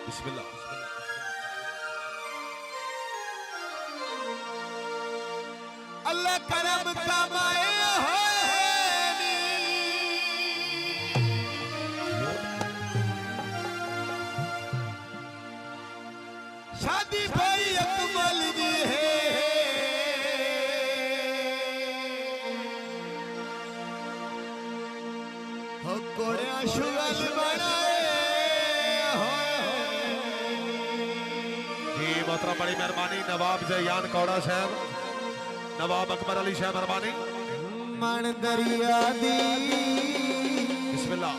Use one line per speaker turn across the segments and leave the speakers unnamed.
बिस्मिल्लाह।
अल्लाह करम कमाए शादी भाई अकमल जी है हो कोड़िया शुगल बनाए
जी मोहतरम बड़ी मेहरबानी नवाब जयान कौड़ा साहब, नवाब अकबर अली शाह मेहरबानी।
मन दरिया दी
बिस्मिल्लाह।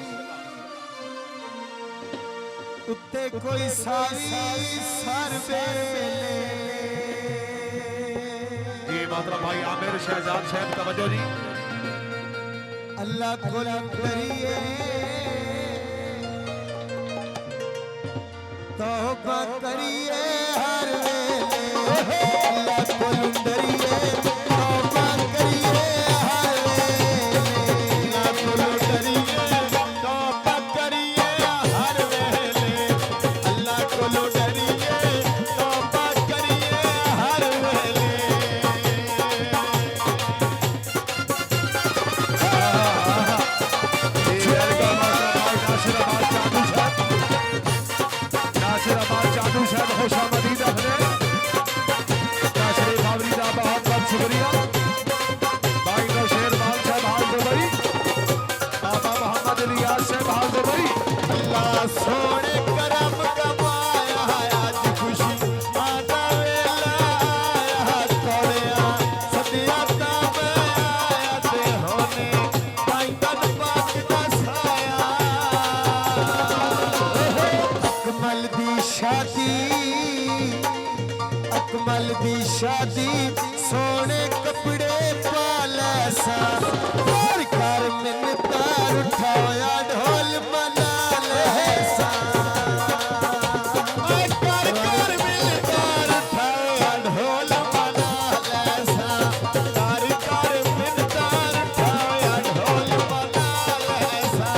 उत्ते कोई सावी सर बेले
जी मोहतरम भाई आमिर शहजाद साहब तवज्जो जी।
अल्लाह को करिए तौबा करिए हर वेले अल्लाह को करिए तौबा करिए हर वेले अल्लाह को करिए तौबा करिए हर वेले अल्लाह को डरिए तौबा करिए हर वेले
नासिराबाद चादू साहब खुशामदीद अपने नासिर बावरी दा बहुत बहुत शुक्रिया। भाई का शेरवान साहब हाल दुबई, बाबा मोहम्मद रियाज साहब हाल दुबई।
अल्लाह सोने करम कमाया आज खुशी आदा वेला आया तोड़िया सदिया ताब आया ते होने पाइंदन पाक दा साया अकमल दी शादी सोने कपड़े पाला सा और घर मिन्नतार उठाया ढोल मना ले सा और घर मिन्नतार उठाया ढोल मना ले सा घर मिन्नतार उठाया ढोल मना ले सा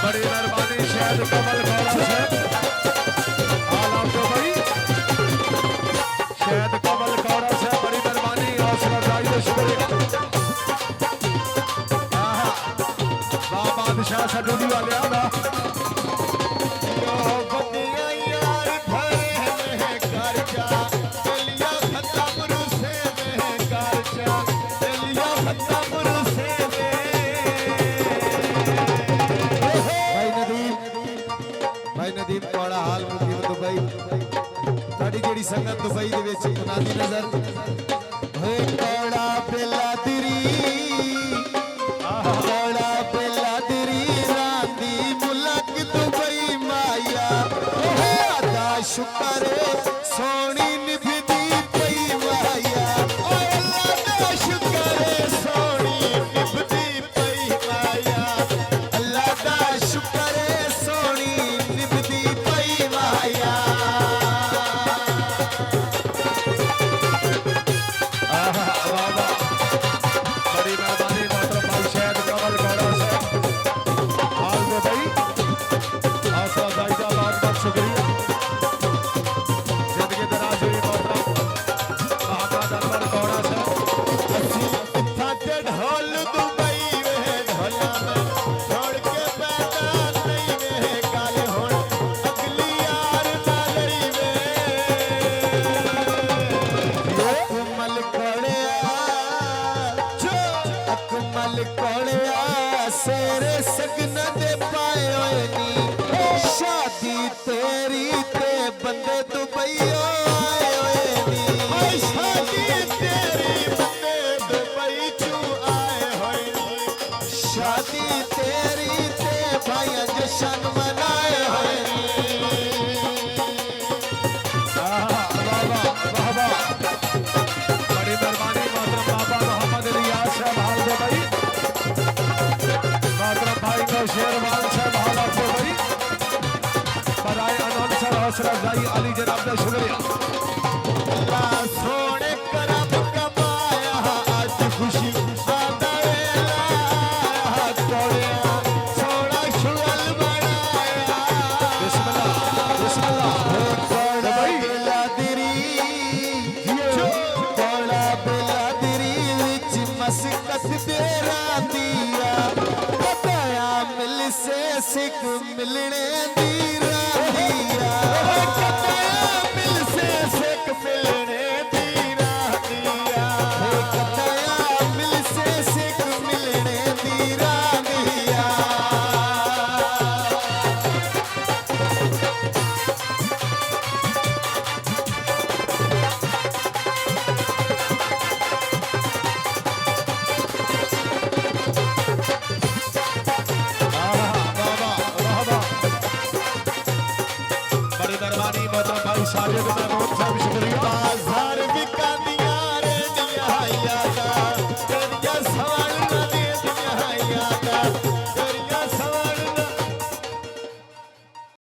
बड़ी मेहरबानी शायद कमल गौड़ा साहब आलाम दुबई, शायद कमल गौड़ा साहब बड़ी मेहरबानी हौसला अफजाई का शुक्रिया। बादशाह सडूडी वाले आना
बदिया यार भरे में कर जा चलिया खत्म रुसे में कर जा चलिया खत्म रुसे भाई नदीम कोड़ा हाल मुकीम दुबई ताड़ी जेड़ी संगत दुबई दे विच मुनादी नजर होए कोड़ा बेलादरी कोड़ा बेलादरी रांदी मुलक दुबई माया ओहे अदा शुक्र सोनी निभदी पई माया ओए अल्लाह दा शुक्र सोनी निभदी पई माया अल्लाह दा शुक्र सोनी निभदी पई माया
बड़ी मेहरबानी मोहतरम भाई शायद कमल गौड़ा साहब हाल दुबई हौसला अफजाई का बहुत बहुत शुक्रिया। जिंदगी दराज हुई मोहतरम मोहम्मद अकबर गौड़ा साहब।
थाते ढोल दुबई वे ढोला में छोड़ के पैदा नहीं वे काले होण अगली यार ना लड़ी वे अकमल कोड़िया अकमल कोड़िया सेरे सगन दे पाए होए नी शादी तेरी ते बंदे दुबई आए होए नी शादी तेरी बंदे दुबई चू आए होए नी शादी तेरी ते भाई जश्न मनाए होए नी
बड़ी मेहरबानी मोहतरम बाबा मोहम्मद रियाज साहब हाल दुबई, मोहतरम भाई का शेरवान साहब हाल दुबई। बराए अनाउंसर हौसला अफजाई अली जनाब का शुक्रिया।
अल्लाह सोने करम कमाया आज खुशी आदा वेला तोड़िया सोना शुगल बनाया सिक मिलने दी